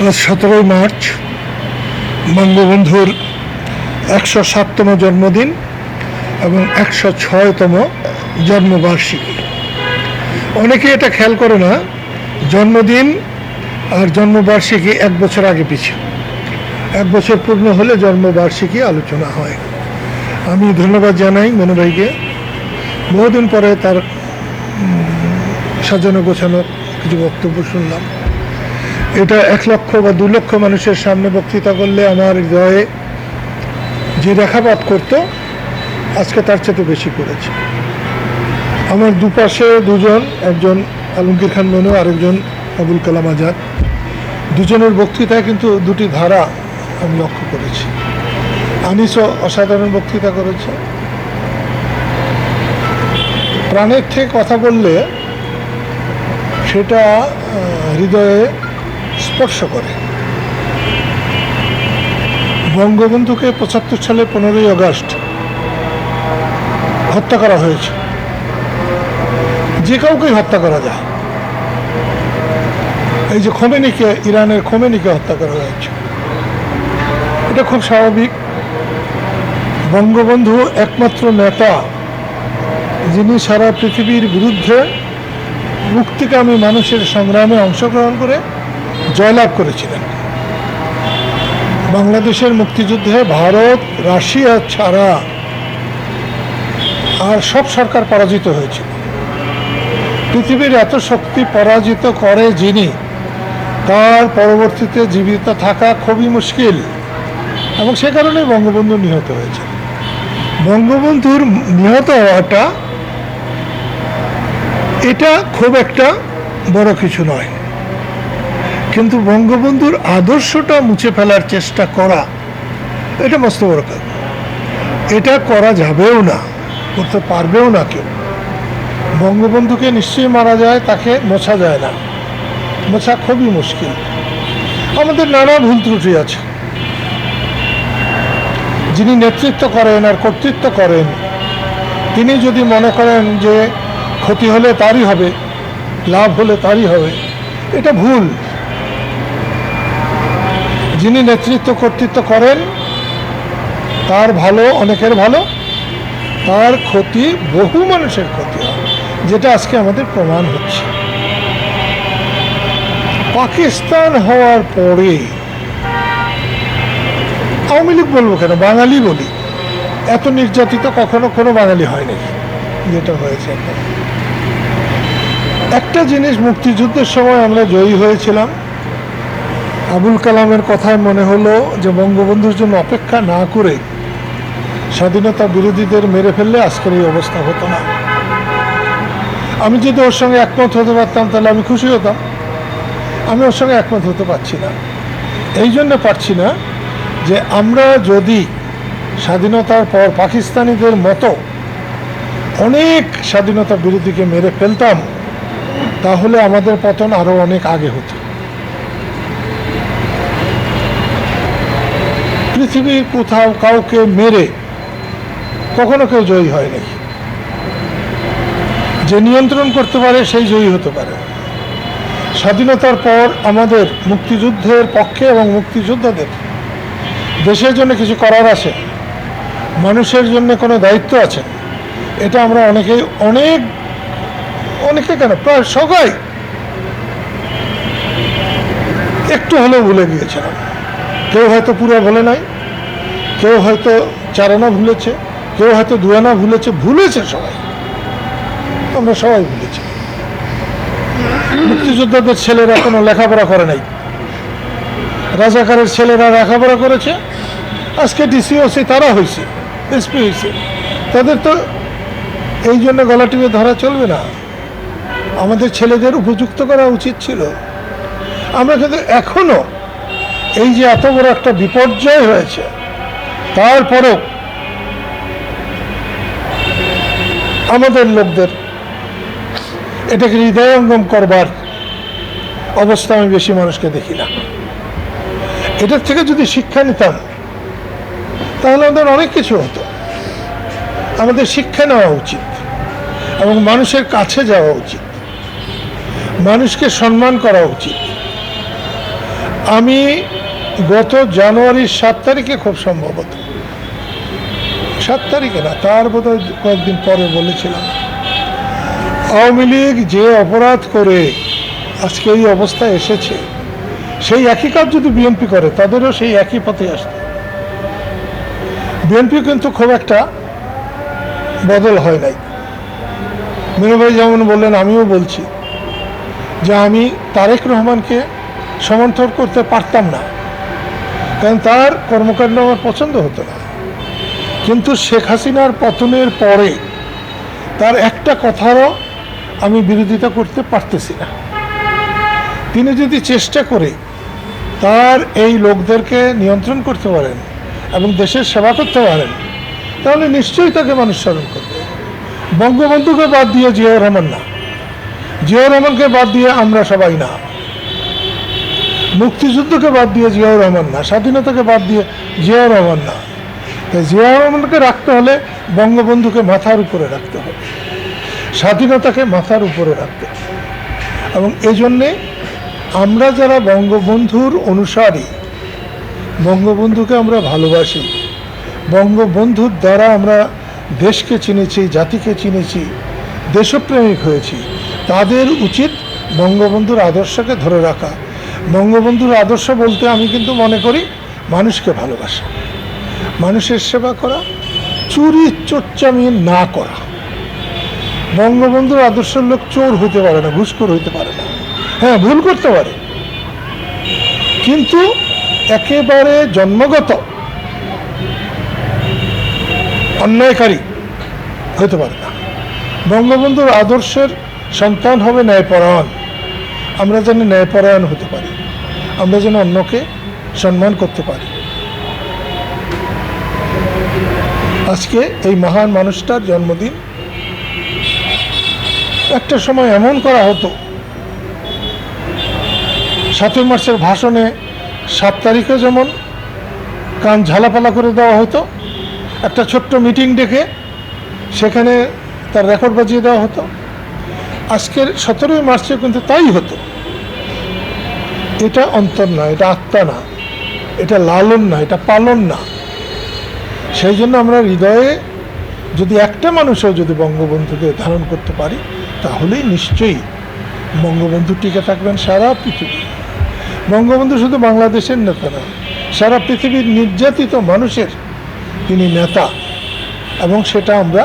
আজ 17 মার্চ বঙ্গবন্ধুর 107তম জন্মদিন এবং 106তম জন্মবার্ষিকী। অনেকে এটা খেয়াল করে না, জন্মদিন আর জন্মবার্ষিকী এক বছর আগে পিছিয়ে, এক বছর পূর্ণ হলে জন্মবার্ষিকী আলোচনা হয়। আমি ধন্যবাদ জানাই মনু ভাইকে, বহুদিন পরে তার সাজানো গোছানো কিছু বক্তব্য শুনলাম। এটা 1 লক্ষ বা 2 লক্ষ মানুষের সামনে বক্তৃতা করলে আমার হৃদয়ে যে রেখাপাত করতো, আজকে তার চেয়ে বেশি করেছে। আমার দুপাশে দুজন, একজন আলমগীর খান মনু, আরেকজন আবুল কালাম আজাদ, দুজনের বক্তৃতায় কিন্তু দুটি ধারা আমি লক্ষ্য করেছি। আনিসও অসাধারণ বক্তৃতা করেছে। প্রাণের থেকে কথা বললে সেটা হৃদয়ে স্পর্শ করে। বঙ্গবন্ধুকে 75 সালে 15ই আগস্ট হত্যা করা হয়েছে। যে কাউকেই হত্যা করা যায়। এই যে খোমেনিকে, ইরানের খোমেনিকে হত্যা করা হয়েছে, এটা খুব স্বাভাবিক। বঙ্গবন্ধু একমাত্র নেতা যিনি সারা পৃথিবীর বিরুদ্ধে মুক্তিকামী মানুষের সংগ্রামে অংশগ্রহণ করে জয়লাভ করেছিলেন। বাংলাদেশের মুক্তিযুদ্ধে ভারত, রাশিয়া ছাড়া আর সব সরকার পরাজিত হয়েছিল। পৃথিবীর এত শক্তি পরাজিত করে যিনি, তার পরবর্তীতে জীবিত থাকা খুবই মুশকিল, এবং সে কারণে বঙ্গবন্ধু নিহত হয়েছে। বঙ্গবন্ধুর নিহত হওয়াটা এটা খুব একটা বড় কিছু নয়, কিন্তু বঙ্গবন্ধুর আদর্শটা মুছে ফেলার চেষ্টা করা এটা মস্ত বড় কাজ। এটা করা যাবেও না, করতে পারবেও না কেউ। বঙ্গবন্ধুকে নিশ্চয়ই মারা যায়, তাকে মোছা যায় না, মোছা খুবই মুশকিল। আমাদের নানা ভুল ত্রুটি আছে। যিনি নেতৃত্ব করেন আর কর্তৃত্ব করেন, তিনি যদি মনে করেন যে ক্ষতি হলে তারই হবে, লাভ হলে তারই হবে, এটা ভুল। যিনি নেতৃত্ব কর্তৃত্ব করেন তার ভালো, অনেকের ভালো, তার ক্ষতি বহু মানুষের ক্ষতি হয়, যেটা আজকে আমাদের প্রমাণ হচ্ছে। পাকিস্তান হওয়ার পরে আওয়ামী লীগ বলবো কেন, বাঙালি বলি, এত নির্যাতিত কখনো কোনো বাঙালি হয়নি যেটা হয়েছে। একটা জিনিস, মুক্তিযুদ্ধের সময় আমরা জয়ী হয়েছিলাম। আবুল কালামের কথায় মনে হলো যে বঙ্গবন্ধুর জন্য অপেক্ষা না করে স্বাধীনতা বিরোধীদের মেরে ফেললে আজকের এই অবস্থা হতো না। আমি যদি ওর সঙ্গে একমত হতে পারতাম তাহলে আমি খুশি হতাম। আমি ওর সঙ্গে একমত হতে পারছি না। এই জন্য পারছি না যে আমরা যদি স্বাধীনতার পর পাকিস্তানিদের মতো অনেক স্বাধীনতা বিরোধীকে মেরে ফেলতাম, তাহলে আমাদের পতন আরো অনেক আগে হতো। পৃথিবীর কোথাও কাউকে মেরে কখনো কেউ জয়ী হয় নাকি? যে নিয়ন্ত্রণ করতে পারে সেই জয়ী হতে পারে। স্বাধীনতার পর আমাদের মুক্তিযুদ্ধের পক্ষে এবং মুক্তিযোদ্ধাদের দেশের জন্য কিছু করার আছে, মানুষের জন্য কোনো দায়িত্ব আছে, এটা আমরা অনেকেই অনেকে কেন প্রায় সবাই একটু হলেও ভুলে গিয়েছিলাম। কেউ হয়তো পুরো ভুলে নাই, কেউ হয়তো 4 আনা ভুলেছে, কেউ হয়তো 2 আনা ভুলেছে সবাই, আমরা সবাই ভুলেছি। মুক্তিযোদ্ধাদের ছেলেরা কোনো লেখাপড়া করে নাই, রাজাকারের ছেলেরা লেখাপড়া করেছে, আজকে ডিসিওসি তারা হয়েছে, এসপি হয়েছে। তাদের তো এই জন্য গলা টিপে ধরা চলবে না। আমাদের ছেলেদের উপযুক্ত করা উচিত ছিল। আমরা কিন্তু এখনো এই যে এত বড় একটা বিপর্যয় হয়েছে, তারপরেও আমাদের লোকদের এটাকে হৃদয়ঙ্গম করবার অবস্থা আমি বেশি মানুষকে দেখি না। এটার থেকে যদি শিক্ষা নিতাম তাহলে আমাদের অনেক কিছু হতো। আমাদের শিক্ষা নেওয়া উচিত এবং মানুষের কাছে যাওয়া উচিত, মানুষকে সম্মান করা উচিত। আমি গত জানুয়ারির 7 তারিখে খুব সম্ভবত 7 তারিখে না, তার বোধহয় কয়েকদিন পরে বলেছিলাম, আওয়ামী লীগ যে অপরাধ করে আজকে এই অবস্থায় এসেছে, সেই একই কাজ যদি বিএনপি করে তাদেরও সেই একই পথে আসবে। বিএনপি কিন্তু খুব একটা বদল হয় নাই। মিনু ভাই যেমন বললেন, আমিও বলছি যে আমি তারেক রহমানকে সমর্থন করতে পারতাম না, কারণ তার কর্মকাণ্ড আমার পছন্দ হতো না। কিন্তু শেখ হাসিনার পতনের পরে তার একটা কথারও আমি বিরোধিতা করতে পারতেছি না। তিনি যদি চেষ্টা করে তার এই লোকদেরকে নিয়ন্ত্রণ করতে পারেন এবং দেশের সেবা করতে পারেন, তাহলে নিশ্চয়ই তাকে মানুষ স্মরণ করবে। বঙ্গবন্ধুকে বাদ দিয়ে জিয়াউর রহমান না, জিয়াউর রহমানকে বাদ দিয়ে আমরা সবাই না, মুক্তিযুদ্ধকে বাদ দিয়ে জিয়াউর রহমান না, স্বাধীনতাকে বাদ দিয়ে জিয়াউর রহমান না। তাই জিয়াউর রহমানকে রাখতে হলে বঙ্গবন্ধুকে মাথার উপরে রাখতে হবে, স্বাধীনতাকে মাথার উপরে রাখতে হবে। এবং এই জন্যে আমরা যারা বঙ্গবন্ধুর অনুসারী, বঙ্গবন্ধুকে আমরা ভালোবাসি, বঙ্গবন্ধুর দ্বারা আমরা দেশকে চিনেছি, জাতিকে চিনেছি, দেশপ্রেমিক হয়েছি, তাদের উচিত বঙ্গবন্ধুর আদর্শকে ধরে রাখা। বঙ্গবন্ধুর আদর্শ বলতে আমি কিন্তু মনে করি মানুষকে ভালোবাসা, মানুষের সেবা করা, চুরি চোরচামি না করা। বঙ্গবন্ধুর আদর্শের লোক চোর হইতে পারে না, ঘুষখোর হইতে পারে না, হ্যাঁ ভুল করতে পারে, কিন্তু একেবারে জন্মগত অন্যায়কারী হতে পারে না। বঙ্গবন্ধুর আদর্শের সন্তান হবে ন্যায়পরায়ণ। আমরা যেন ন্যায়পরায়ণ হতে পারি, আমরা যেন অন্যকে সম্মান করতে পারি। আজকে এই মহান মানুষটার জন্মদিন। একটা সময় এমন করা হতো, 7 মার্চের ভাষণে 7 তারিখে যেমন কান ঝালাপালা করে দেওয়া হতো, একটা ছোট্ট মিটিং ডেকে সেখানে তার রেকর্ড বাজিয়ে দেওয়া হতো। আজকের 17 মার্চে কিন্তু তাই হতো। এটা অন্তর না, এটা আত্মা না, এটা লালন না, এটা পালন না। সেই জন্য আমরা হৃদয়ে যদি একটা মানুষও যদি বঙ্গবন্ধুকে ধারণ করতে পারি, তাহলেই নিশ্চয়ই বঙ্গবন্ধু টিকে থাকবেন সারা পৃথিবী। বঙ্গবন্ধু শুধু বাংলাদেশের নেতা না, সারা পৃথিবীর নির্যাতিত মানুষের তিনি নেতা। এবং সেটা আমরা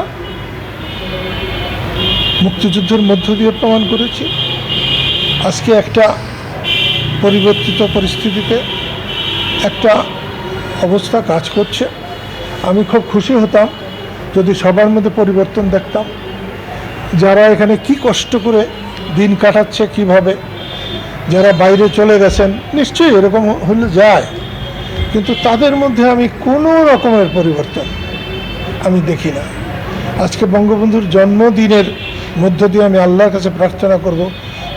মুক্তিযুদ্ধের মধ্য দিয়ে প্রমাণ করেছি। আজকে একটা পরিবর্তিত পরিস্থিতিতে একটা অবস্থা কাজ করছে। আমি খুব খুশি হতাম যদি সবার মধ্যে পরিবর্তন দেখতাম। যারা এখানে কি কষ্ট করে দিন কাটাচ্ছে, কিভাবে যারা বাইরে চলে গেছেন, নিশ্চয়ই এরকম হলে যায়, কিন্তু তাদের মধ্যে আমি কোনো রকমের পরিবর্তন আমি দেখি না। আজকে বঙ্গবন্ধুর জন্মদিনের মধ্য দিয়ে আমি আল্লাহর কাছে প্রার্থনা করব,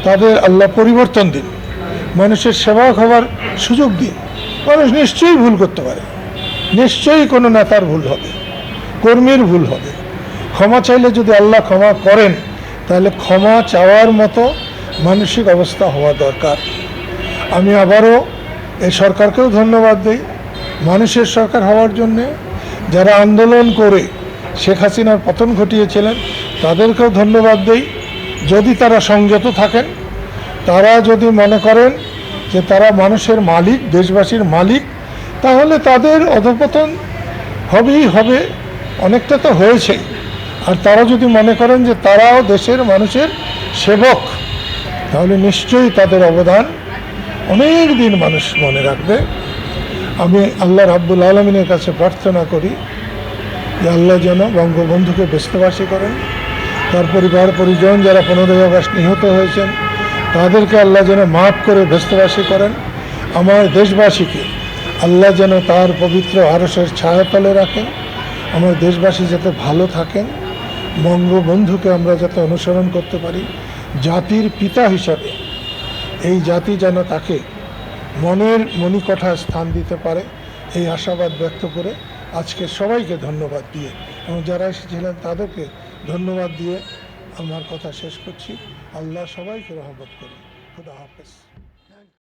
তাদের আল্লাহ পরিবর্তন দিন, মানুষের সেবা হওয়ার সুযোগ দিন। মানুষ নিশ্চয়ই ভুল করতে পারে, নিশ্চয়ই কোনো নেতার ভুল হবে, কর্মীর ভুল হবে। ক্ষমা চাইলে যদি আল্লাহ ক্ষমা করেন, তাহলে ক্ষমা চাওয়ার মতো মানসিক অবস্থা হওয়া দরকার। আমি আবারও এই সরকারকেও ধন্যবাদ দিই, মানুষের সরকার হওয়ার জন্যে। যারা আন্দোলন করে শেখ হাসিনার পতন ঘটিয়েছিলেন, তাদেরকেও ধন্যবাদ দিই। যদি তারা সংযত থাকেন, তারা যদি মনে করেন যে তারা মানুষের মালিক, দেশবাসীর মালিক, তাহলে তাদের অধঃপতন হবেই হবে, অনেকটা তো হয়েছে। আর তারা যদি মনে করেন যে তারাও দেশের মানুষের সেবক, তাহলে নিশ্চয়ই তাদের অবদান অনেক দিন মানুষ মনে রাখবে। আমি আল্লাহ রাব্বুল আলামিনের কাছে প্রার্থনা করি যে আল্লাহ যেন বঙ্গবন্ধুকে ব্যস্তবাসী করেন, তার পরিবার পরিজন যারা 15ই আগস্ট নিহত হয়েছেন তাদেরকে আল্লাহ যেন মাফ করে ব্যস্তবাসী করেন। আমার দেশবাসীকে আল্লাহ যেন তার পবিত্র আরশের ছায়াতলে রাখেন। আমার দেশবাসী যাতে ভালো থাকেন, বঙ্গবন্ধুকে আমরা যাতে অনুসরণ করতে পারি জাতির পিতা হিসাবে, এই জাতি যেন তাকে মনের মণিকোঠায় স্থান দিতে পারে, এই আশাবাদ ব্যক্ত করে আজকে সবাইকে ধন্যবাদ দিয়ে এবং যারা এসেছিলেন তাদেরকে ধন্যবাদ দিয়ে আমার কথা শেষ করছি। আল্লাহ সবাইকে রহমত করুন। খুদা হাফেজ।